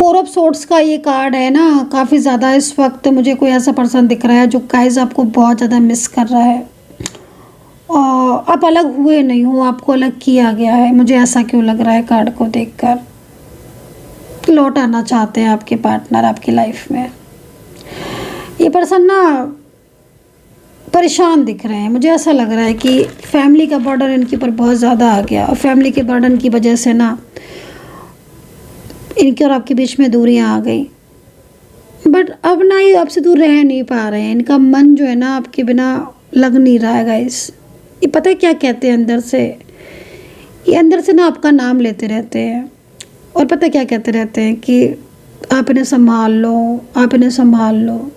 Four of swords का ये card है ना, काफ़ी ज़्यादा इस वक्त मुझे कोई ऐसा पर्सन दिख रहा है जो गाइस आपको बहुत ज़्यादा मिस कर रहा है और आप अलग हुए नहीं हो, आपको अलग किया गया है। मुझे ऐसा क्यों लग रहा है कार्ड को देखकर। लौट आना चाहते हैं आपके पार्टनर आपकी लाइफ में। ये पर्सन ना परेशान दिख रहे हैं। मुझे ऐसा लग रहा है कि फैमिली का बर्डन इनके ऊपर बहुत ज़्यादा आ गया और फैमिली के बर्डन की वजह से ना इनके और आपके बीच में दूरियां आ गई। बट अब ना ये आपसे दूर रह नहीं पा रहे हैं। इनका मन जो है ना आपके बिना लग नहीं रहा है गाइस। ये पता है क्या कहते हैं अंदर से? ये अंदर से ना आपका नाम लेते रहते हैं और पता है क्या कहते रहते हैं कि आप इन्हें संभाल लो, आप इन्हें संभाल लो।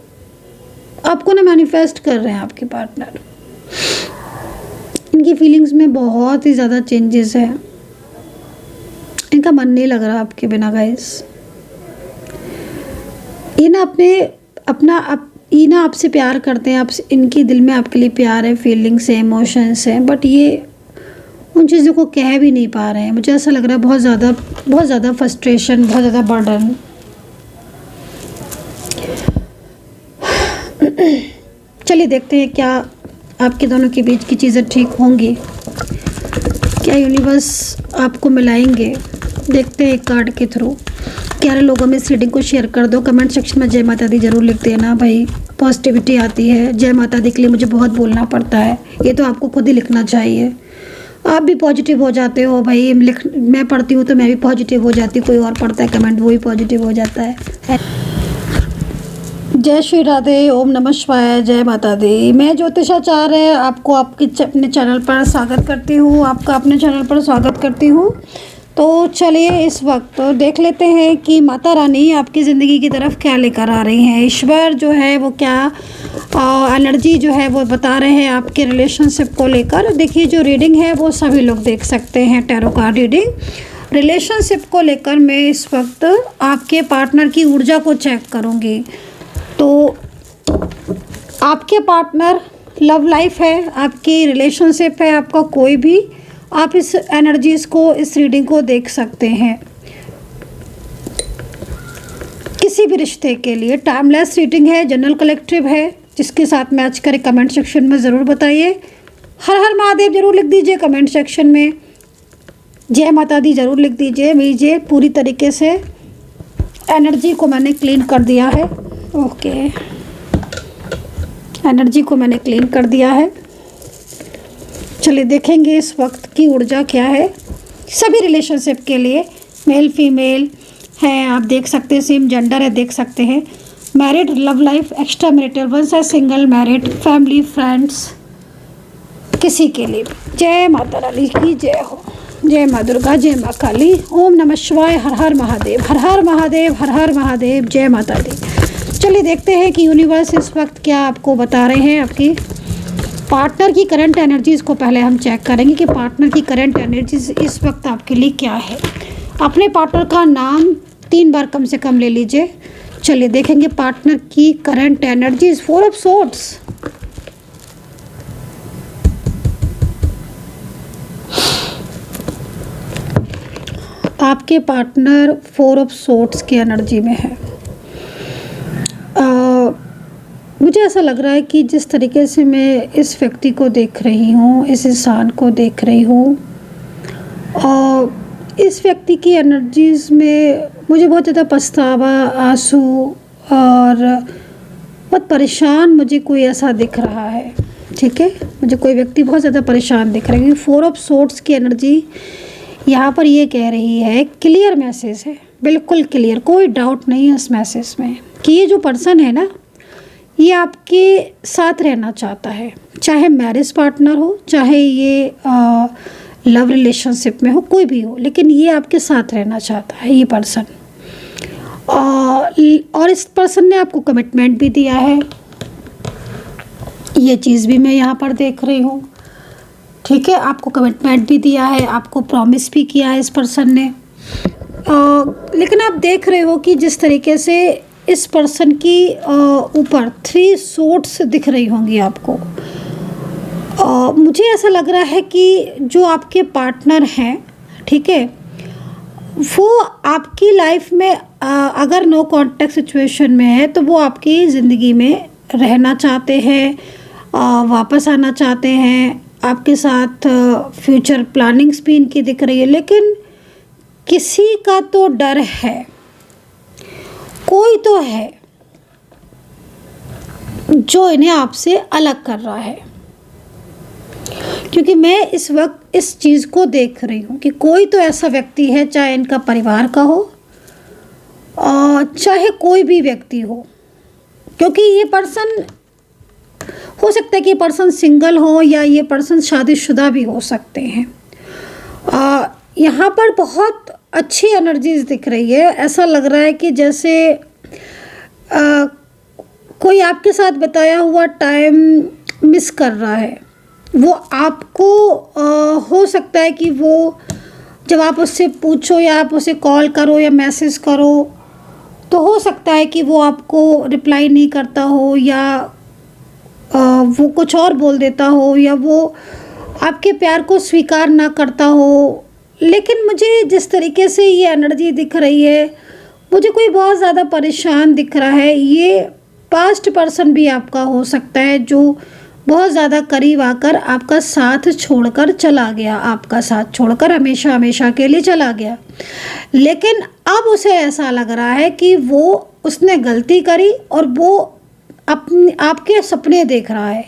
आपको ना मैनिफेस्ट कर रहे हैं आपके पार्टनर। इनकी फीलिंग्स में बहुत ही ज़्यादा चेंजेस है। इनका मन नहीं लग रहा आपके बिना गाइस। ये ना ये ना आपसे प्यार करते हैं। आप इनके दिल में आपके लिए प्यार है, फीलिंग्स है, इमोशंस हैं, बट ये उन चीज़ों को कह भी नहीं पा रहे हैं। मुझे ऐसा लग रहा है बहुत ज़्यादा फ्रस्ट्रेशन, बहुत ज़्यादा बर्डन। चलिए देखते हैं क्या आपके दोनों के बीच की चीज़ें ठीक होंगी, क्या यूनिवर्स आपको मिलाएंगे। देखते हैं एक कार्ड के थ्रू। प्यारे लोगों में इस रीडिंग को शेयर कर दो। कमेंट सेक्शन में जय माता दी जरूर लिख देना भाई। पॉजिटिविटी आती है। जय माता दी के लिए मुझे बहुत बोलना पड़ता है, ये तो आपको खुद ही लिखना चाहिए। आप भी पॉजिटिव हो जाते हो भाई। मैं पढ़ती हूँ तो मैं भी पॉजिटिव हो जाती हूँ। कोई और पढ़ता है कमेंट, वो भी पॉजिटिव हो जाता है। जय श्री राधे, ओम नमः शिवाय, जय माता दी। मैं ज्योतिषाचार्य आपको अपने चैनल पर स्वागत करती हूँ। आपका अपने चैनल पर स्वागत करती हूँ। तो चलिए इस वक्त देख लेते हैं कि माता रानी आपकी ज़िंदगी की तरफ क्या लेकर आ रही हैं। ईश्वर जो है वो क्या एनर्जी जो है वो बता रहे हैं आपके रिलेशनशिप को लेकर। देखिए जो रीडिंग है वो सभी लोग देख सकते हैं, टैरो कार्ड रीडिंग। रिलेशनशिप को लेकर मैं इस वक्त आपके पार्टनर की ऊर्जा को चेक करूँगी। तो आपके पार्टनर लव लाइफ है, आपकी रिलेशनशिप है, आपका कोई भी, आप इस एनर्जीज़ को, इस रीडिंग को देख सकते हैं किसी भी रिश्ते के लिए। टाइमलेस रीडिंग है, जनरल कलेक्टिव है। जिसके साथ मैच करे कमेंट सेक्शन में ज़रूर बताइए। हर हर महादेव जरूर लिख दीजिए कमेंट सेक्शन में। जय माता दी जरूर लिख दीजिए। पूरी तरीके से एनर्जी को मैंने क्लीन कर दिया है। ओके, एनर्जी को मैंने क्लीन कर दिया है। चलिए देखेंगे इस वक्त की ऊर्जा क्या है सभी रिलेशनशिप के लिए। मेल फीमेल हैं, आप देख सकते हैं, सेम जेंडर है, देख सकते हैं। Married, love life, extra marital, once है सिंगल, मैरिड, फैमिली, फ्रेंड्स, किसी के लिए। जय माता रानी की जय हो। जय माँ दुर्गा, जय माँ काली, ओम नमः शिवाय, हर हर महादेव, हर हर महादेव, हर हर महादेव, जय माता दी। चलिए देखते हैं कि यूनिवर्स इस वक्त क्या आपको बता रहे हैं। आपकी पार्टनर की करंट एनर्जीज़ को पहले हम चेक करेंगे कि पार्टनर की करंट एनर्जीज इस वक्त आपके लिए क्या है। अपने पार्टनर का नाम 3 बार कम से कम ले लीजिए। चलिए देखेंगे पार्टनर की करंट एनर्जीज। 4 ऑफ सोर्ड्स, आपके पार्टनर 4 ऑफ सोर्ड्स की एनर्जी में है। मुझे ऐसा लग रहा है कि जिस तरीके से मैं इस व्यक्ति को देख रही हूँ, इस इंसान को देख रही हूँ, इस व्यक्ति की एनर्जीज़ में मुझे बहुत ज़्यादा पछतावा, आंसू और बहुत परेशान मुझे कोई ऐसा दिख रहा है। ठीक है, मुझे कोई व्यक्ति बहुत ज़्यादा परेशान दिख रहा है क्योंकि 4 ऑफ सोर्ड्स की एनर्जी यहाँ पर ये कह रही है, क्लियर मैसेज है, बिल्कुल क्लियर, कोई डाउट नहीं है इस मैसेज में कि ये जो पर्सन है ना, ये आपके साथ रहना चाहता है। चाहे मैरिज पार्टनर हो, चाहे ये लव रिलेशनशिप में हो, कोई भी हो, लेकिन ये आपके साथ रहना चाहता है ये पर्सन। और इस पर्सन ने आपको कमिटमेंट भी दिया है, ये चीज़ भी मैं यहाँ पर देख रही हूँ। ठीक है, आपको कमिटमेंट भी दिया है, आपको प्रॉमिस भी किया है इस पर्सन ने। लेकिन आप देख रहे हो कि जिस तरीके से इस पर्सन की ऊपर 3 सोर्ड्स दिख रही होंगी आपको। मुझे ऐसा लग रहा है कि जो आपके पार्टनर हैं, ठीक है, वो आपकी लाइफ में अगर नो कांटेक्ट सिचुएशन में है तो वो आपकी ज़िंदगी में रहना चाहते हैं, वापस आना चाहते हैं, आपके साथ फ्यूचर प्लानिंग्स भी इनकी दिख रही है। लेकिन किसी का तो डर है, कोई तो है जो इन्हें आपसे अलग कर रहा है। क्योंकि मैं इस वक्त इस चीज़ को देख रही हूँ कि कोई तो ऐसा व्यक्ति है, चाहे इनका परिवार का हो और चाहे कोई भी व्यक्ति हो, क्योंकि ये पर्सन हो सकता है कि ये पर्सन सिंगल हो या ये पर्सन शादीशुदा भी हो सकते हैं। यहाँ पर बहुत अच्छी एनर्जीज दिख रही है। ऐसा लग रहा है कि जैसे कोई आपके साथ बिताया हुआ टाइम मिस कर रहा है। वो आपको हो सकता है कि वो जब आप उससे पूछो या आप उसे कॉल करो या मैसेज करो तो हो सकता है कि वो आपको रिप्लाई नहीं करता हो, या वो कुछ और बोल देता हो, या वो आपके प्यार को स्वीकार ना करता हो। लेकिन मुझे जिस तरीके से ये एनर्जी दिख रही है, मुझे कोई बहुत ज़्यादा परेशान दिख रहा है। ये पास्ट पर्सन भी आपका हो सकता है जो बहुत ज़्यादा करीब आकर आपका साथ छोड़कर चला गया, आपका साथ छोड़कर हमेशा हमेशा के लिए चला गया। लेकिन अब उसे ऐसा लग रहा है कि उसने गलती करी और वो आपके सपने देख रहा है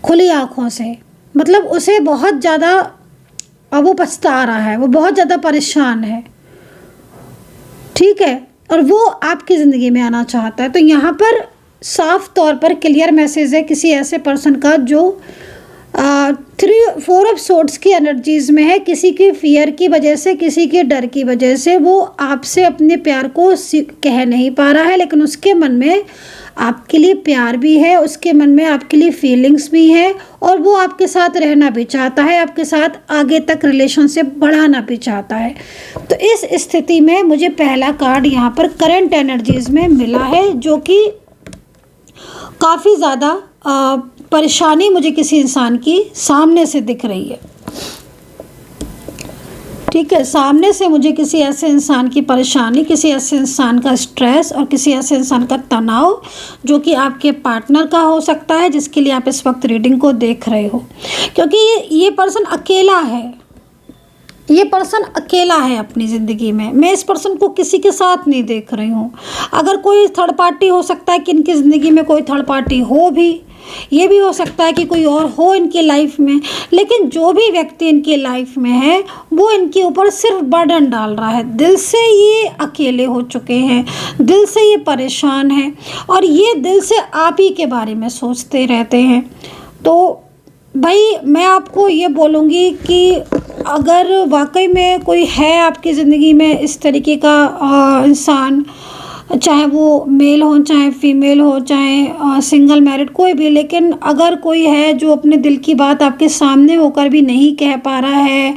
खुली आँखों से। मतलब उसे बहुत ज़्यादा अब वो पछता रहा है, वो बहुत ज़्यादा परेशान है, ठीक है, और वो आपकी ज़िंदगी में आना चाहता है। तो यहाँ पर साफ तौर पर क्लियर मैसेज है किसी ऐसे पर्सन का जो 3-4 ऑफ सोर्ड्स की एनर्जीज़ में है। किसी की फियर की वजह से, किसी के डर की वजह से वो आपसे अपने प्यार को कह नहीं पा रहा है, लेकिन उसके मन में आपके लिए प्यार भी है, उसके मन में आपके लिए फीलिंग्स भी है, और वो आपके साथ रहना भी चाहता है, आपके साथ आगे तक रिलेशनशिप बढ़ाना भी चाहता है। तो इस स्थिति में मुझे पहला कार्ड यहाँ पर करंट एनर्जीज़ में मिला है, जो कि काफ़ी ज़्यादा परेशानी मुझे किसी इंसान की सामने से दिख रही है। ठीक है, सामने से मुझे किसी ऐसे इंसान की परेशानी, किसी ऐसे इंसान का स्ट्रेस और किसी ऐसे इंसान का तनाव जो कि आपके पार्टनर का हो सकता है, जिसके लिए आप इस वक्त रीडिंग को देख रहे हो। क्योंकि ये पर्सन अकेला है, ये पर्सन अकेला है अपनी ज़िंदगी में। मैं इस पर्सन को किसी के साथ नहीं देख रही हूँ। अगर कोई थर्ड पार्टी हो सकता है कि इनकी ज़िंदगी में कोई थर्ड पार्टी हो भी, ये भी हो सकता है कि कोई और हो इनकी लाइफ में, लेकिन जो भी व्यक्ति इनकी लाइफ में है वो इनके ऊपर सिर्फ बर्डन डाल रहा है। दिल से ये अकेले हो चुके हैं, दिल से ये परेशान हैं, और ये दिल से आप ही के बारे में सोचते रहते हैं। तो भाई मैं आपको ये बोलूँगी कि अगर वाकई में कोई है आपकी ज़िंदगी में इस तरीके का इंसान, चाहे वो मेल हो चाहे फीमेल हो, चाहे सिंगल मैरिड, कोई भी, लेकिन अगर कोई है जो अपने दिल की बात आपके सामने होकर भी नहीं कह पा रहा है,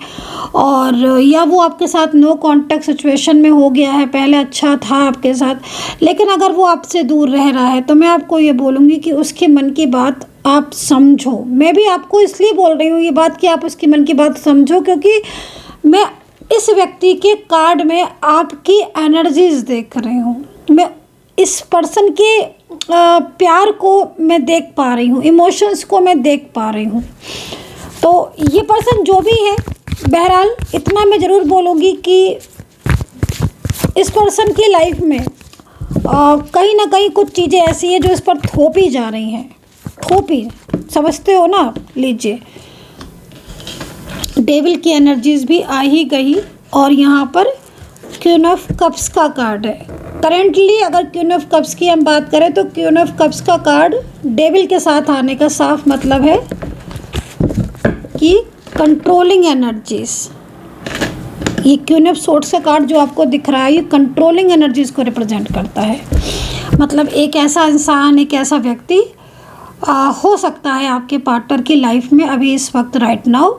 और या वो आपके साथ नो कांटेक्ट सिचुएशन में हो गया है, पहले अच्छा था आपके साथ, लेकिन अगर वो आपसे दूर रह रहा है, तो मैं आपको ये बोलूँगी कि उसके मन की बात आप समझो। मैं भी आपको इसलिए बोल रही हूँ ये बात कि आप उसकी मन की बात समझो, क्योंकि मैं इस व्यक्ति के कार्ड में आपकी एनर्जीज़ देख रही हूँ। मैं इस पर्सन के प्यार को मैं देख पा रही हूँ, इमोशंस को मैं देख पा रही हूँ। तो ये पर्सन जो भी है, बहरहाल इतना मैं ज़रूर बोलूँगी कि इस पर्सन की लाइफ में कहीं ना कहीं कुछ चीज़ें ऐसी हैं जो इस पर थोपी जा रही हैं। थोपी, समझते हो ना? लीजिए, डेविल की एनर्जीज़ भी आ ही गई, और यहाँ पर क्वीन ऑफ कप्स का कार्ड है। करेंटली अगर क्वीन ऑफ कप्स की हम बात करें तो क्वीन ऑफ कप्स का कार्ड डेविल के साथ आने का साफ मतलब है कि कंट्रोलिंग एनर्जीज़। ये क्वीन ऑफ सोर्ड्स का कार्ड जो आपको दिख रहा है, ये कंट्रोलिंग एनर्जीज़ को रिप्रेजेंट करता है। मतलब एक ऐसा इंसान, एक ऐसा व्यक्ति हो सकता है आपके पार्टनर की लाइफ में अभी इस वक्त राइट नाउ,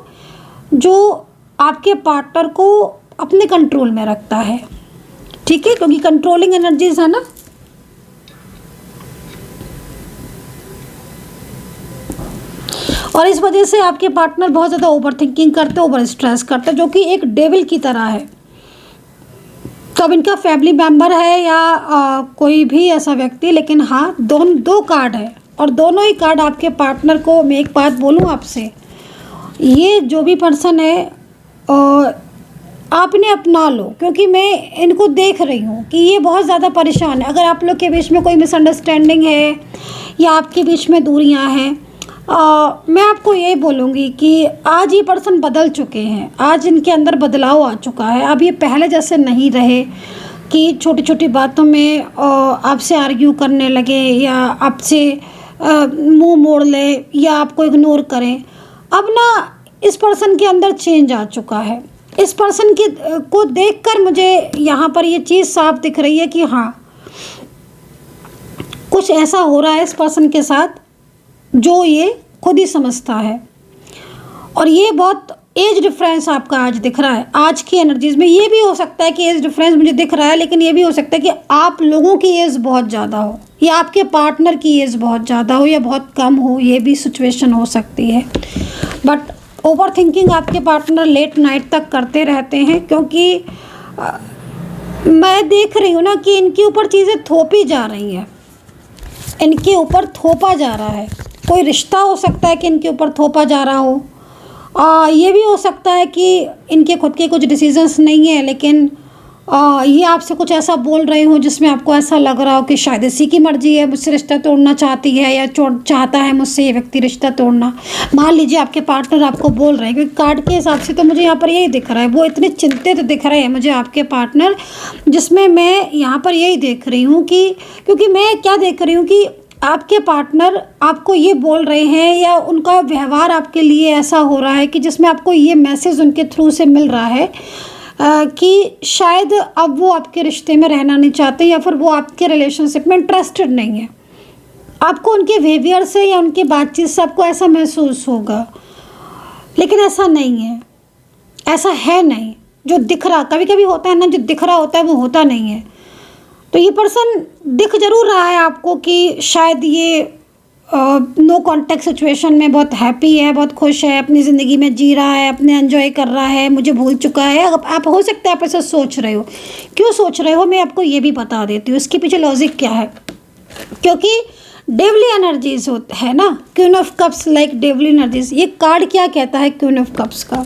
जो आपके पार्टनर को अपने कंट्रोल में रखता है। ठीक है, क्योंकि कंट्रोलिंग एनर्जीज है ना। और इस वजह से आपके पार्टनर बहुत ज़्यादा ओवर थिंकिंग करते, ओवर स्ट्रेस करते, जो कि एक डेविल की तरह है। तो अब इनका फैमिली मेम्बर है या कोई भी ऐसा व्यक्ति, लेकिन हाँ दो कार्ड है और दोनों ही कार्ड आपके पार्टनर को, मैं एक बात बोलूँ आपसे, ये जो भी पर्सन है आपने अपना लो, क्योंकि मैं इनको देख रही हूँ कि ये बहुत ज़्यादा परेशान है। अगर आप लोग के बीच में कोई मिसअंडरस्टैंडिंग है या आपके बीच में दूरियाँ हैं, मैं आपको ये बोलूँगी कि आज ये पर्सन बदल चुके हैं, आज इनके अंदर बदलाव आ चुका है। अब ये पहले जैसे नहीं रहे कि छोटी छोटी बातों में आपसे आर्ग्यू करने लगे या आपसे मुंह मोड़ ले या आपको इग्नोर करें। अब ना इस पर्सन के अंदर चेंज आ चुका है। इस पर्सन को देखकर मुझे यहाँ पर ये चीज़ साफ दिख रही है कि हाँ कुछ ऐसा हो रहा है इस पर्सन के साथ जो ये खुद ही समझता है। और ये बहुत एज डिफरेंस आपका आज दिख रहा है। आज की एनर्जीज में ये भी हो सकता है कि एज डिफरेंस मुझे दिख रहा है, लेकिन ये भी हो सकता है कि आप लोगों की एज बहुत ज़्यादा हो या आपके पार्टनर की एज बहुत ज़्यादा हो या बहुत कम हो, ये भी सिचुएशन हो सकती है। बट ओवर थिंकिंग आपके पार्टनर लेट नाइट तक करते रहते हैं, क्योंकि मैं देख रही हूँ ना कि इनके ऊपर चीज़ें थोपी जा रही हैं, इनके ऊपर थोपा जा रहा है। कोई रिश्ता हो सकता है कि इनके ऊपर थोपा जा रहा हो, ये भी हो सकता है कि इनके खुद के कुछ डिसीजंस नहीं है, लेकिन ये आपसे कुछ ऐसा बोल रहे हो जिसमें आपको ऐसा लग रहा हो कि शायद इसी की मर्जी है, मुझसे रिश्ता तोड़ना चाहती है या चाहता है मुझसे ये व्यक्ति रिश्ता तोड़ना। मान लीजिए आपके पार्टनर आपको बोल रहे हैं, क्योंकि कार्ड के हिसाब से तो मुझे यहाँ पर यही दिख रहा है, वो इतने चिंतित दिख रहे हैं मुझे आपके पार्टनर, जिसमें मैं यहाँ पर यही देख रही हूँ कि, क्योंकि मैं क्या देख रही हूँ कि आपके पार्टनर आपको ये बोल रहे हैं या उनका व्यवहार आपके लिए ऐसा हो रहा है कि जिसमें आपको ये मैसेज उनके थ्रू से मिल रहा है कि शायद अब वो आपके रिश्ते में रहना नहीं चाहते या फिर वो आपके रिलेशनशिप में इंटरेस्टेड नहीं है। आपको उनके बिहेवियर से या उनकी बातचीत से आपको ऐसा महसूस होगा, लेकिन ऐसा नहीं है, ऐसा है नहीं। जो दिख रहा, कभी कभी होता है ना, जो दिख रहा होता है वो होता नहीं है। तो ये पर्सन दिख जरूर रहा है आपको कि शायद ये नो कॉन्टैक्ट सिचुएशन में बहुत हैप्पी है, बहुत खुश है, अपनी ज़िंदगी में जी रहा है, अपने एंजॉय कर रहा है, मुझे भूल चुका है। आप हो सकता है आप ऐसा सोच रहे हो। क्यों सोच रहे हो मैं आपको ये भी बता देती हूँ, इसके पीछे लॉजिक क्या है। क्योंकि डेवली एनर्जीज है ना, Queen of Cups like daily energies. ये कार्ड क्या कहता है क्वीन ऑफ कप्स का?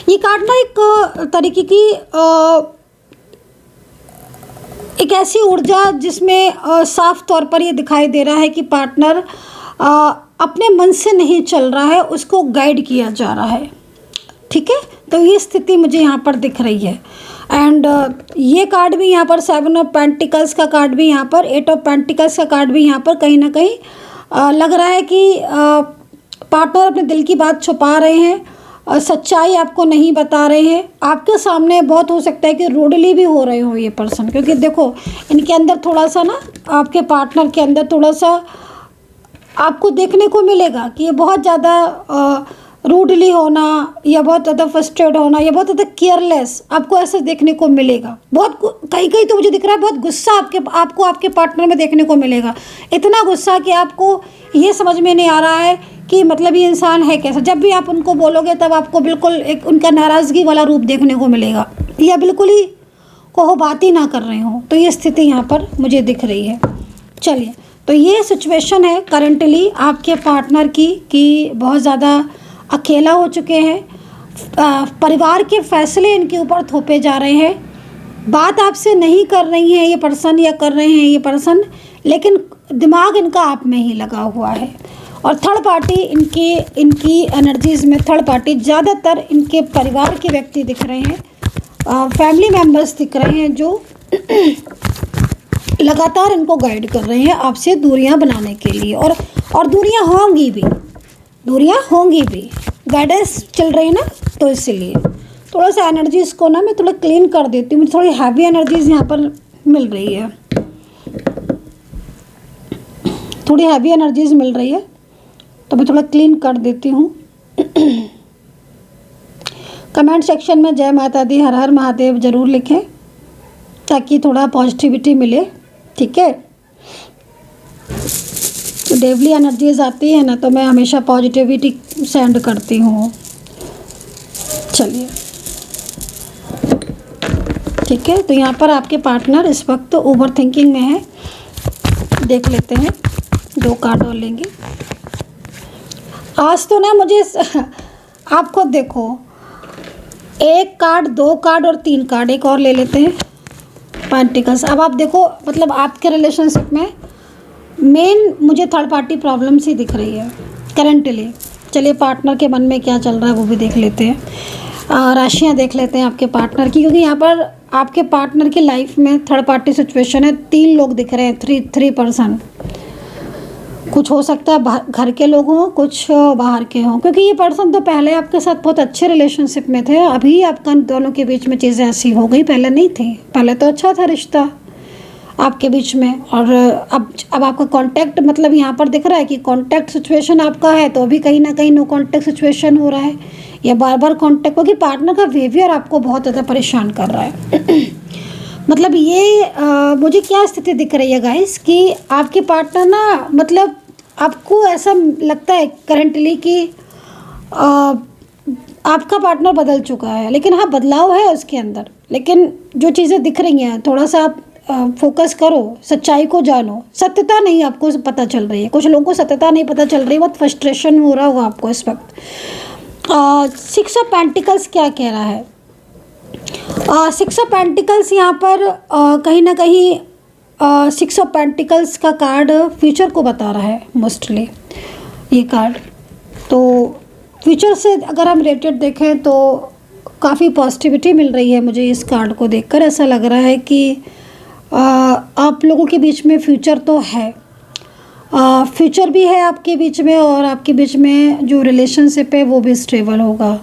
ये कार्ड ना एक तरीके की एक ऐसी ऊर्जा जिसमें साफ तौर पर ये दिखाई दे रहा है कि पार्टनर अपने मन से नहीं चल रहा है, उसको गाइड किया जा रहा है। ठीक है, तो ये स्थिति मुझे यहाँ पर दिख रही है। एंड ये कार्ड भी यहाँ पर 7 ऑफ पेंटिकल्स का कार्ड भी यहाँ पर, 8 ऑफ पेंटिकल्स का कार्ड भी यहाँ पर कहीं ना कहीं लग रहा है कि पार्टनर अपने दिल की बात छुपा रहे हैं, सच्चाई आपको नहीं बता रहे हैं। आपके सामने बहुत हो सकता है कि रूडली भी हो रहे हो ये पर्सन, क्योंकि देखो इनके अंदर थोड़ा सा ना, आपके पार्टनर के अंदर थोड़ा सा आपको देखने को मिलेगा कि ये बहुत ज़्यादा रूडली होना या बहुत ज़्यादा फ्रस्ट्रेट होना या बहुत ज़्यादा केयरलेस आपको ऐसा देखने को मिलेगा। बहुत कहीं कहीं तो मुझे दिख रहा है बहुत गुस्सा आपको आपके पार्टनर में देखने को मिलेगा। इतना गुस्सा कि आपको ये समझ में नहीं आ रहा है कि मतलब ये इंसान है कैसा। जब भी आप उनको बोलोगे तब आपको बिल्कुल एक उनका नाराज़गी वाला रूप देखने को मिलेगा या बिल्कुल ही को बात ही ना कर रहे हो। तो ये स्थिति यहाँ पर मुझे दिख रही है। चलिए, तो ये सिचुएशन है करंटली आपके पार्टनर की कि बहुत ज़्यादा अकेला हो चुके हैं, परिवार के फैसले इनके ऊपर थोपे जा रहे हैं, बात आपसे नहीं कर रही हैं ये पर्सन या कर रहे हैं ये पर्सन, लेकिन दिमाग इनका आप में ही लगा हुआ है। और थर्ड पार्टी इनकी एनर्जीज़ में थर्ड पार्टी ज़्यादातर इनके परिवार के व्यक्ति दिख रहे हैं, फैमिली मेम्बर्स दिख रहे हैं जो लगातार इनको गाइड कर रहे हैं आपसे दूरियां बनाने के लिए। और दूरियां होंगी भी, गाइडेंस चल रही है ना, तो इसलिए थोड़ा सा एनर्जीज़ को ना मैं थोड़ा क्लीन कर देती हूँ। मुझे थोड़ी हैवी एनर्जीज़ यहाँ पर मिल रही है, थोड़ी हैवी एनर्जीज़ मिल रही है, तो मैं थोड़ा क्लीन कर देती हूँ। कमेंट सेक्शन में जय माता दी, हर हर महादेव ज़रूर लिखें ताकि थोड़ा पॉजिटिविटी मिले। ठीक है, तो डेवली एनर्जीज आती है ना, तो मैं हमेशा पॉजिटिविटी सेंड करती हूँ। चलिए, ठीक है, तो यहाँ पर आपके पार्टनर इस वक्त ओवर थिंकिंग में है। देख लेते हैं, 2 कार्ड और लेंगे। आज तो ना मुझे आप खुद देखो, 1 कार्ड, 2 कार्ड और 3 कार्ड, एक और ले लेते हैं, पेंटिकल्स। अब आप देखो, मतलब आपके रिलेशनशिप में मेन मुझे थर्ड पार्टी प्रॉब्लम्स ही दिख रही है करंटली। चलिए पार्टनर के मन में क्या चल रहा है वो भी देख लेते हैं, राशियाँ देख लेते हैं आपके पार्टनर की, क्योंकि यहाँ पर आपके पार्टनर की लाइफ में थर्ड पार्टी सिचुएशन है। 3 लोग दिख रहे हैं, 3 पर्सन। कुछ हो सकता है घर के लोग हों, कुछ बाहर के हों, क्योंकि ये पर्सन तो पहले आपके साथ बहुत अच्छे रिलेशनशिप में थे। अभी आपका दोनों के बीच में चीज़ें ऐसी हो गई, पहले नहीं थी। पहले तो अच्छा था रिश्ता आपके बीच में, और अब आपका कांटेक्ट, मतलब यहाँ पर दिख रहा है कि कांटेक्ट सिचुएशन आपका है, तो अभी कहीं ना कहीं नो कांटेक्ट सिचुएशन हो रहा है, या बार बार कांटेक्ट, क्योंकि पार्टनर का बिहेवियर आपको बहुत ज़्यादा परेशान कर रहा है। मतलब ये मुझे क्या स्थिति दिख रही है गाइस, कि आपके पार्टनर ना, मतलब आपको ऐसा लगता है करंटली कि आपका पार्टनर बदल चुका है, लेकिन हाँ बदलाव है उसके अंदर। लेकिन जो चीज़ें दिख रही हैं, थोड़ा सा आप फोकस करो, सच्चाई को जानो। सत्यता नहीं आपको पता चल रही है, कुछ लोगों को सत्यता नहीं पता चल रही है, बहुत फ्रस्ट्रेशन हो रहा होगा आपको इस वक्त। 6 ऑफ पेंटिकल्स क्या कह रहा है? 6 ऑफ पेंटिकल्स यहाँ पर कहीं ना कहीं 6 ऑफ पेंटिकल्स का कार्ड फ्यूचर को बता रहा है मोस्टली, ये कार्ड। तो फ्यूचर से अगर हम रिलेटेड देखें तो काफ़ी पॉजिटिविटी मिल रही है मुझे इस कार्ड को देखकर। ऐसा लग रहा है कि आप लोगों के बीच में फ्यूचर तो है, फ्यूचर भी है आपके बीच में, और आपके बीच में जो रिलेशनशिप है वो भी स्टेबल होगा।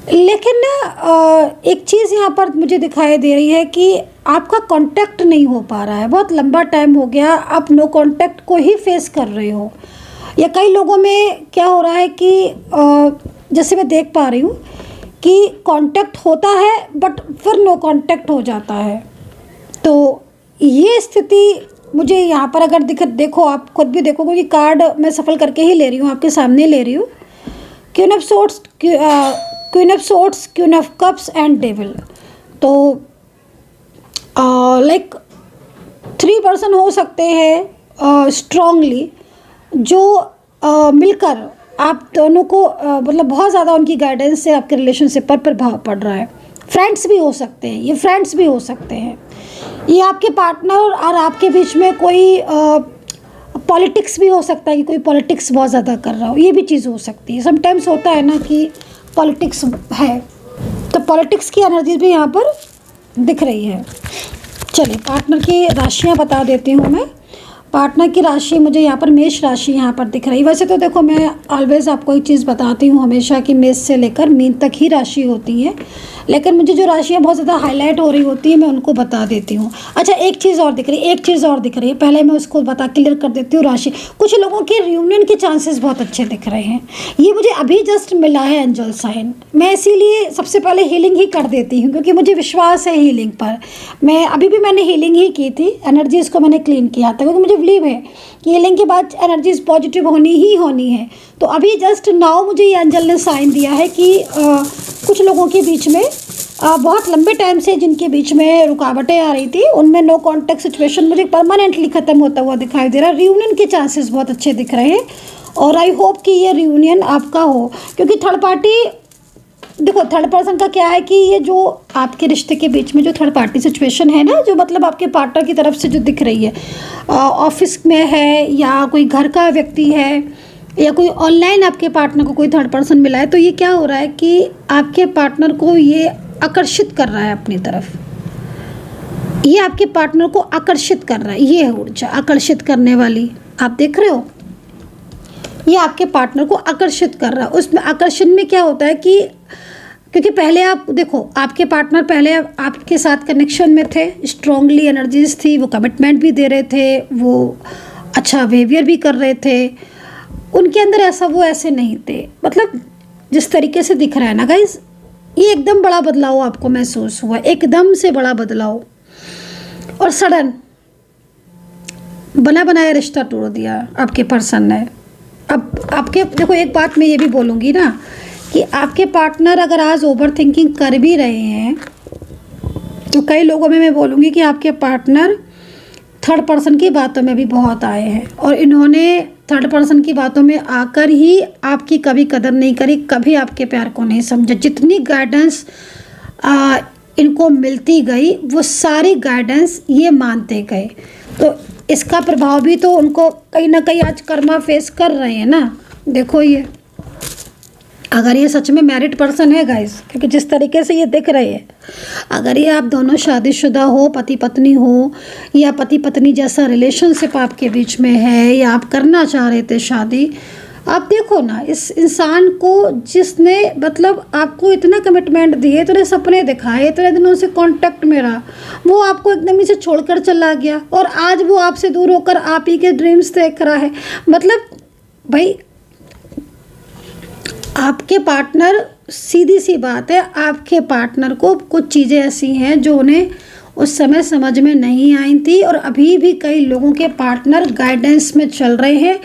लेकिन ना एक चीज़ यहाँ पर मुझे दिखाई दे रही है कि आपका कांटेक्ट नहीं हो पा रहा है, बहुत लंबा टाइम हो गया आप नो कांटेक्ट को ही फेस कर रहे हो। या कई लोगों में क्या हो रहा है कि जैसे मैं देख पा रही हूँ कि कांटेक्ट होता है बट फिर नो कांटेक्ट हो जाता है। तो ये स्थिति मुझे यहाँ पर अगर देखो, आप खुद भी देखोगे कि कार्ड मैं सफल करके ही ले रही हूँ, आपके सामने ले रही हूँ। Queen of swords, queen of cups and devil. तो लाइक 3 पर्सन हो सकते हैं स्ट्रांगली, जो मिलकर आप दोनों को मतलब बहुत ज़्यादा उनकी गाइडेंस से आपके रिलेशनशिप पर प्रभाव पड़ रहा है। फ्रेंड्स भी हो सकते हैं, ये फ्रेंड्स भी हो सकते हैं, ये आपके पार्टनर और आपके बीच में कोई पॉलिटिक्स भी हो सकता है कि कोई पॉलिटिक्स बहुत ज़्यादा कर रहा हो, ये भी चीज़ हो सकती है। समटाइम्स होता है ना कि पॉलिटिक्स है, तो पॉलिटिक्स की एनर्जी भी यहाँ पर दिख रही है। चलिए पार्टनर की राशियाँ बता देती हूँ मैं। पार्टनर की राशि मुझे यहाँ पर मेष राशि यहाँ पर दिख रही है। वैसे तो देखो, मैं ऑलवेज़ आपको एक चीज़ बताती हूँ हमेशा कि मेष से लेकर मीन तक ही राशि होती है, लेकिन मुझे जो राशियाँ बहुत ज़्यादा हाईलाइट हो रही होती है मैं उनको बता देती हूँ। अच्छा, एक चीज़ और दिख रही है, पहले मैं उसको क्लियर कर देती हूँ। राशि, कुछ लोगों के रियूनियन के चांसेस बहुत अच्छे दिख रहे हैं, ये मुझे अभी जस्ट मिला है एंजल साइन। मैं इसीलिए सबसे पहले हीलिंग ही कर देती हूँ, क्योंकि मुझे विश्वास है हीलिंग पर। मैंने हीलिंग ही की थी, एनर्जीज़ को मैंने क्लीन किया था, क्योंकि मुझे बिलीव है कि हीलिंग के बाद एनर्जीज पॉजिटिव होनी है। तो अभी जस्ट नाउ मुझे ये एंजल ने साइन दिया है कि कुछ लोगों के बीच में बहुत लंबे टाइम से जिनके बीच में रुकावटें आ रही थी, उनमें नो कांटेक्ट सिचुएशन मुझे परमानेंटली ख़त्म होता हुआ दिखाई दे रहा है। रियूनियन के चांसेस बहुत अच्छे दिख रहे हैं, और आई होप कि ये रियूनियन आपका हो, क्योंकि थर्ड पार्टी, देखो थर्ड पर्सन का क्या है कि ये जो आपके रिश्ते के बीच में जो थर्ड पार्टी सिचुएशन है ना, जो मतलब आपके पार्टनर की तरफ से जो दिख रही है, ऑफिस में है या कोई घर का व्यक्ति है या कोई ऑनलाइन आपके पार्टनर को कोई थर्ड पर्सन मिला है, तो ये क्या हो रहा है कि आपके पार्टनर को ये आकर्षित कर रहा है अपनी तरफ, ये आपके पार्टनर को आकर्षित कर रहा है। ये है ऊर्जा आकर्षित करने वाली, आप देख रहे हो, ये आपके पार्टनर को आकर्षित कर रहा है। उसमें आकर्षण में क्या होता है कि क्योंकि पहले आप देखो, आपके पार्टनर पहले आपके साथ कनेक्शन में थे, स्ट्रांगली एनर्जीज थी, वो कमिटमेंट भी दे रहे थे, वो अच्छा बिहेवियर भी कर रहे थे, उनके अंदर ऐसे नहीं थे। मतलब जिस तरीके से दिख रहा है ना गाइस, ये एकदम बड़ा बदलाव आपको महसूस हुआ, एकदम से बड़ा बदलाव, और सडन बना बनाया रिश्ता तोड़ दिया आपके पर्सन ने। अब आपके देखो, एक बात मैं ये भी बोलूँगी ना कि आपके पार्टनर अगर आज ओवर थिंकिंग कर भी रहे हैं, तो कई लोगों में मैं बोलूँगी कि आपके पार्टनर थर्ड पर्सन की बातों में भी बहुत आए हैं और इन्होंने थर्ड पर्सन की बातों में आकर ही आपकी कभी कदर नहीं करी, कभी आपके प्यार को नहीं समझा। जितनी गाइडेंस इनको मिलती गई वो सारी गाइडेंस ये मानते गए, तो इसका प्रभाव भी तो उनको कहीं ना कहीं आज कर्मा फेस कर रहे हैं ना। देखो ये अगर ये सच में मैरिड पर्सन है गाइस, क्योंकि जिस तरीके से ये दिख रहे हैं, अगर ये आप दोनों शादीशुदा हो, पति पत्नी हो, या पति पत्नी जैसा रिलेशनशिप आपके बीच में है, या आप करना चाह रहे थे शादी, आप देखो ना इस इंसान को जिसने मतलब आपको इतना कमिटमेंट दिए, इतने सपने दिखाए, इतने दिनों से कांटेक्ट में रहा, वो आपको एकदम ही से छोड़कर चला गया और आज वो आपसे दूर होकर आप ही के ड्रीम्स देख रहा है। मतलब भाई आपके पार्टनर, सीधी सी बात है, आपके पार्टनर को कुछ चीज़ें ऐसी हैं जो उन्हें उस समय समझ में नहीं आई थी, और अभी भी कई लोगों के पार्टनर गाइडेंस में चल रहे हैं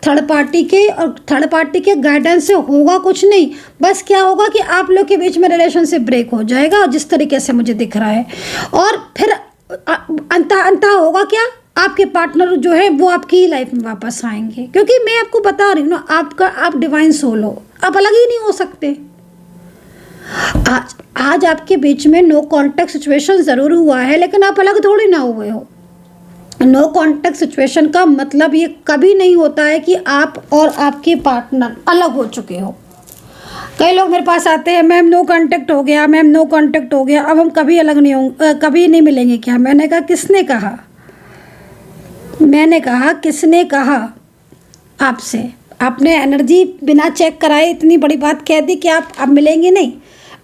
थर्ड पार्टी के, और थर्ड पार्टी के गाइडेंस से होगा कुछ नहीं, बस क्या होगा कि आप लोग के बीच में रिलेशनशिप ब्रेक हो जाएगा जिस तरीके से मुझे दिख रहा है, और फिर अंत होगा क्या, आपके पार्टनर जो है वो आपकी ही लाइफ में वापस आएंगे। क्योंकि मैं आपको बता रही हूँ ना, आप डिवाइन सोल हो, आप अलग ही नहीं हो सकते। आज आपके बीच में नो कांटेक्ट सिचुएशन ज़रूर हुआ है, लेकिन आप अलग थोड़ी ना हुए हो। नो कांटेक्ट सिचुएशन का मतलब ये कभी नहीं होता है कि आप और आपके पार्टनर अलग हो चुके हो। कई लोग मेरे पास आते हैं, मैम नो कांटेक्ट हो गया, मैम नो कांटेक्ट हो गया, अब हम कभी अलग नहीं होंगे, कभी नहीं मिलेंगे क्या? मैंने कहा किसने कहा? मैंने कहा किसने कहा आपसे? आपने एनर्जी बिना चेक कराए इतनी बड़ी बात कह दी कि आप अब मिलेंगे नहीं।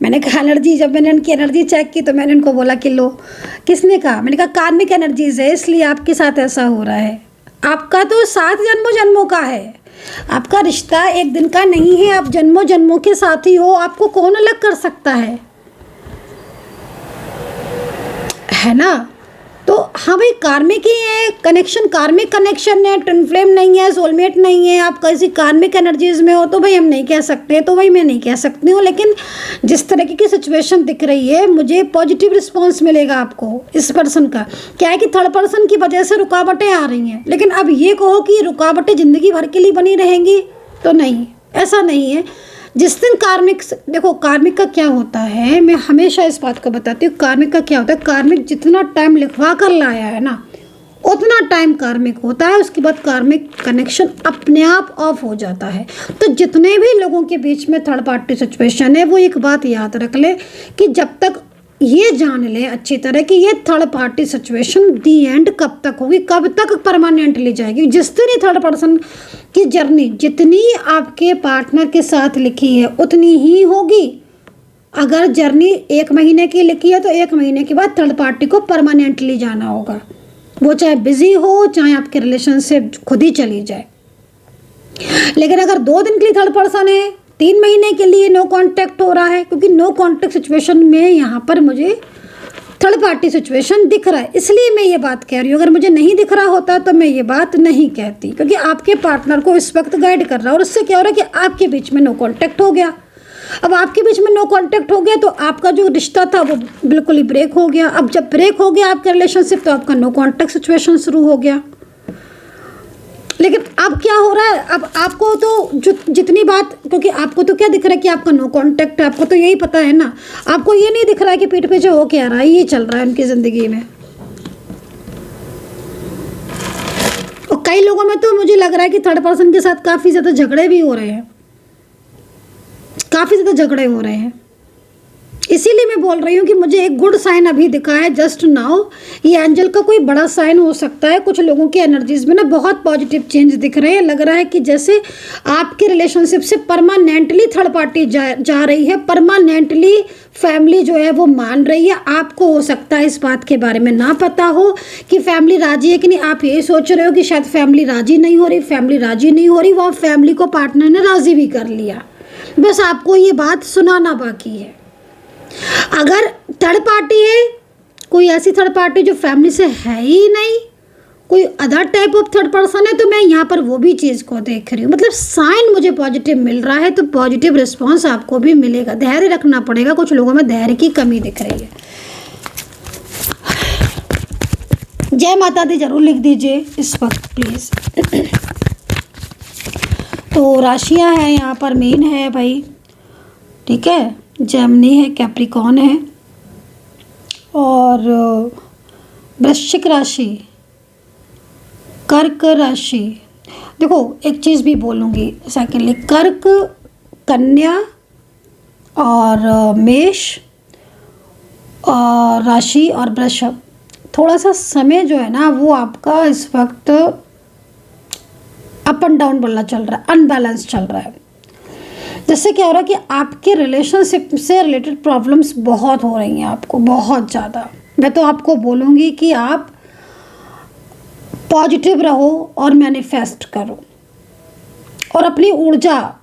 मैंने कहा एनर्जी, जब मैंने इनकी एनर्जी चेक की तो मैंने इनको बोला कि लो। किसने कहा? मैंने कहा कार्मिक एनर्जीज है, इसलिए आपके साथ ऐसा हो रहा है। आपका तो 7 जन्मों जन्मों का है, आपका रिश्ता एक दिन का नहीं है, आप जन्मों जन्मों के साथी हो, आपको कौन अलग कर सकता है ना? तो हाँ भाई, कार्मिक ही है कनेक्शन, कार्मिक कनेक्शन है, ट्विन फ्लेम नहीं है, सोलमेट नहीं है। आप किसी कार्मिक एनर्जीज में हो तो भाई हम नहीं कह सकते, तो भाई मैं नहीं कह सकती हूँ, लेकिन जिस तरीके की सिचुएशन दिख रही है मुझे पॉजिटिव रिस्पॉन्स मिलेगा आपको इस पर्सन का। क्या है कि थर्ड पर्सन की वजह से रुकावटें आ रही हैं, लेकिन अब ये कहो कि रुकावटें ज़िंदगी भर के लिए बनी रहेंगी तो नहीं, ऐसा नहीं है। जिस दिन कार्मिक, देखो कार्मिक का क्या होता है, मैं हमेशा इस बात को बताती हूँ, कार्मिक का क्या होता है, कार्मिक जितना टाइम लिखवा कर लाया है ना उतना टाइम कार्मिक होता है, उसके बाद कार्मिक कनेक्शन अपने आप ऑफ हो जाता है। तो जितने भी लोगों के बीच में थर्ड पार्टी सिचुएशन है वो एक बात याद रख ले कि जब तक ये जान ले अच्छी तरह कि ये third party situation the and कब तक होगी, कब तक परमानेंटली जाएगी। जिस दिन ये थर्ड पर्सन की जर्नी जितनी आपके पार्टनर के साथ लिखी है उतनी ही होगी। अगर जर्नी 1 महीने की लिखी है तो 1 महीने के बाद थर्ड पार्टी को परमानेंटली जाना होगा, वो चाहे बिजी हो, चाहे आपके रिलेशनशिप खुद ही चली जाए। लेकिन अगर 2 दिन के लिए थर्ड पर्सन है, 3 महीने के लिए नो कांटेक्ट हो रहा है, क्योंकि नो कांटेक्ट सिचुएशन में यहाँ पर मुझे थर्ड पार्टी सिचुएशन दिख रहा है, इसलिए मैं ये बात कह रही हूँ। अगर मुझे नहीं दिख रहा होता तो मैं ये बात नहीं कहती, क्योंकि आपके पार्टनर को इस वक्त गाइड कर रहा है, और उससे क्या हो रहा है कि आपके बीच में नो कांटेक्ट हो गया। अब आपके बीच में नो कांटेक्ट हो गया तो आपका जो रिश्ता था वो बिल्कुल ही ब्रेक हो गया। अब जब ब्रेक हो गया आपका रिलेशनशिप तो आपका नो कांटेक्ट सिचुएशन शुरू हो गया। लेकिन अब क्या हो रहा है, अब आपको तो जितनी बात, क्योंकि आपको तो क्या दिख रहा है कि आपका नो कांटेक्ट है, आपको तो यही पता है ना, आपको ये नहीं दिख रहा है कि पीठ पे जो हो क्या रहा है, ये चल रहा है उनकी ज़िंदगी में। और कई लोगों में तो मुझे लग रहा है कि थर्ड पर्सन के साथ काफ़ी ज़्यादा झगड़े भी हो रहे हैं, काफ़ी ज़्यादा झगड़े हो रहे हैं। इसीलिए मैं बोल रही हूँ कि मुझे एक गुड साइन अभी दिखा है जस्ट नाउ। ये एंजल का कोई बड़ा साइन हो सकता है। कुछ लोगों के एनर्जीज में ना बहुत पॉजिटिव चेंज दिख रहे हैं। लग रहा है कि जैसे आपके रिलेशनशिप से परमानेंटली थर्ड पार्टी जा रही है, परमानेंटली फैमिली जो है वो मान रही है। आपको हो सकता है इस बात के बारे में ना पता हो कि फैमिली राजी है कि नहीं। आप ये सोच रहे हो कि शायद फैमिली राजी नहीं हो रही, फैमिली राजी नहीं हो रही, वो फैमिली को पार्टनर ने राजी भी कर लिया, बस आपको ये बात सुनाना बाकी है। अगर थर्ड पार्टी है, कोई ऐसी थर्ड पार्टी जो फैमिली से है ही नहीं, कोई other type of third person है, तो मैं यहाँ पर वो भी चीज़ को देख रही हूँ। मतलब साइन मुझे पॉजिटिव मिल रहा है, तो पॉजिटिव रिस्पांस आपको भी मिलेगा। धैर्य रखना पड़ेगा, कुछ लोगों में धैर्य की कमी दिख रही है। जय माता दी जरूर लिख दीजिए इस वक्त प्लीज़। तो राशियां हैं यहाँ पर, मीन है भाई, ठीक है, जेमिनी है, कैप्रिकॉर्न है, और वृश्चिक राशि, कर्क राशि। देखो एक चीज़ भी बोलूँगी सेकेंडली, कर्क, कन्या और मेष और राशि और वृषभ, थोड़ा सा समय जो है ना वो आपका इस वक्त अप एंड डाउन वाला चल रहा है, अनबैलेंस चल रहा है। जिससे क्या हो रहा है कि आपके रिलेशनशिप से रिलेटेड प्रॉब्लम्स बहुत हो रही हैं आपको, बहुत ज़्यादा। मैं तो आपको बोलूँगी कि आप पॉजिटिव रहो और मैनिफेस्ट करो, और अपनी ऊर्जा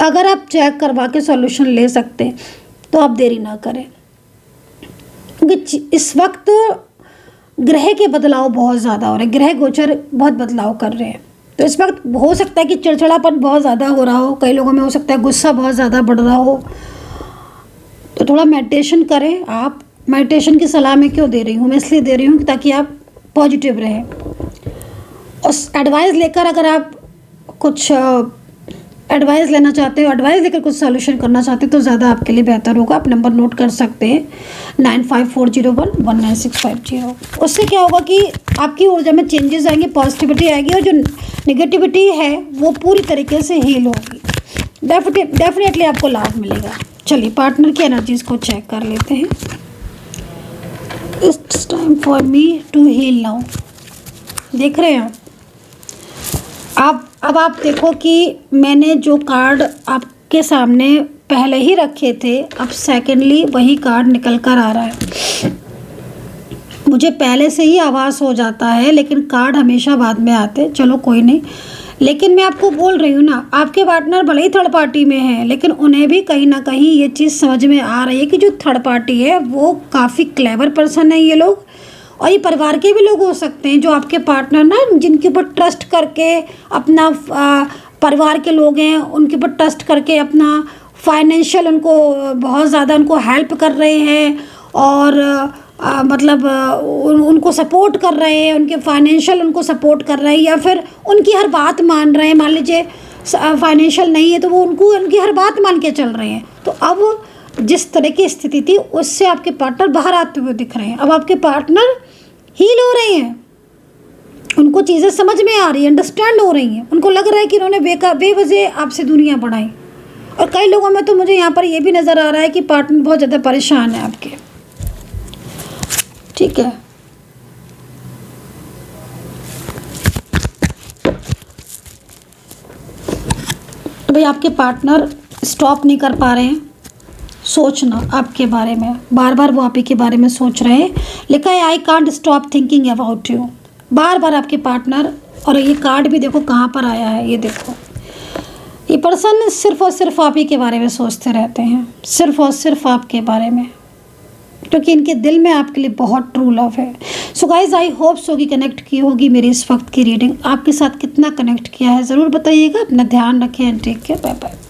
अगर आप चेक करवा के सॉल्यूशन ले सकते हैं तो आप देरी ना करें, क्योंकि इस वक्त ग्रह के बदलाव बहुत ज़्यादा हो रहे हैं, ग्रह गोचर बहुत बदलाव कर रहे हैं। तो इस वक्त हो सकता है कि चिड़चिड़ापन बहुत ज़्यादा हो रहा हो, कई लोगों में हो सकता है गुस्सा बहुत ज़्यादा बढ़ रहा हो। तो थोड़ा मेडिटेशन करें आप। मेडिटेशन की सलाह मैं क्यों दे रही हूँ, मैं इसलिए दे रही हूँ ताकि आप पॉजिटिव रहें। उस एडवाइस लेकर अगर आप कुछ एडवाइस लेना चाहते हो, एडवाइस लेकर कुछ सॉल्यूशन करना चाहते हो तो ज़्यादा आपके लिए बेहतर होगा। आप नंबर नोट कर सकते हैं 9540119650। उससे क्या होगा कि आपकी ऊर्जा में चेंजेस आएंगे, पॉजिटिविटी आएगी, और जो नेगेटिविटी है वो पूरी तरीके से हील होगी। डेफिनेटली आपको लाभ मिलेगा। चलिए पार्टनर की एनर्जीज को चेक कर लेते हैं। It's time for me to heal now. देख रहे हैं आप। अब आप देखो कि मैंने जो कार्ड आपके सामने पहले ही रखे थे, अब सेकेंडली वही कार्ड निकल कर आ रहा है। मुझे पहले से ही आभास हो जाता है, लेकिन कार्ड हमेशा बाद में आते। चलो कोई नहीं, लेकिन मैं आपको बोल रही हूँ ना, आपके पार्टनर भले ही थर्ड पार्टी में है, लेकिन उन्हें भी कहीं ना कहीं ये चीज़ समझ में आ रही है कि जो थर्ड पार्टी है वो काफ़ी क्लेवर पर्सन है ये लोग। और ये परिवार के भी लोग हो सकते हैं, जो आपके पार्टनर ना जिनके ऊपर ट्रस्ट करके अपना परिवार के लोग हैं उनके ऊपर ट्रस्ट करके अपना फाइनेंशियल उनको बहुत ज़्यादा उनको हेल्प कर रहे हैं, और मतलब उनको सपोर्ट कर रहे हैं, उनके फाइनेंशियल उनको सपोर्ट कर रहे हैं, या फिर उनकी हर बात मान रहे हैं। मान लीजिए फाइनेंशियल नहीं है तो वो उनकी हर बात मान के चल रहे हैं। तो अब जिस तरह की स्थिति थी उससे आपके पार्टनर बाहर आते हुए दिख रहे हैं। अब आपके पार्टनर हील हो रहे हैं, उनको चीज़ें समझ में आ रही है, अंडरस्टैंड हो रही हैं। उनको लग रहा है कि उन्होंने बेवजह आपसे दूरियां बढ़ाई। और कई लोगों में तो मुझे यहाँ पर ये भी नज़र आ रहा है कि पार्टनर बहुत ज़्यादा परेशान है आपके, ठीक है। तो भाई आपके पार्टनर स्टॉप नहीं कर पा रहे हैं सोचना आपके बारे में, बार बार वो आप ही के बारे में सोच रहे हैं। लिखा है I can't stop thinking about you. बार बार आपके पार्टनर, और ये कार्ड भी देखो कहाँ पर आया है, ये देखो। ये पर्सन सिर्फ और सिर्फ आप ही के बारे में सोचते रहते हैं, सिर्फ और सिर्फ आपके बारे में, क्योंकि इनके दिल में आपके लिए बहुत ट्रू लव है। So guys I hope so कि कनेक्ट की होगी मेरी इस वक्त की रीडिंग। आपके साथ कितना कनेक्ट किया है ज़रूर बताइएगा। अपना ध्यान रखें and take care. Bye bye.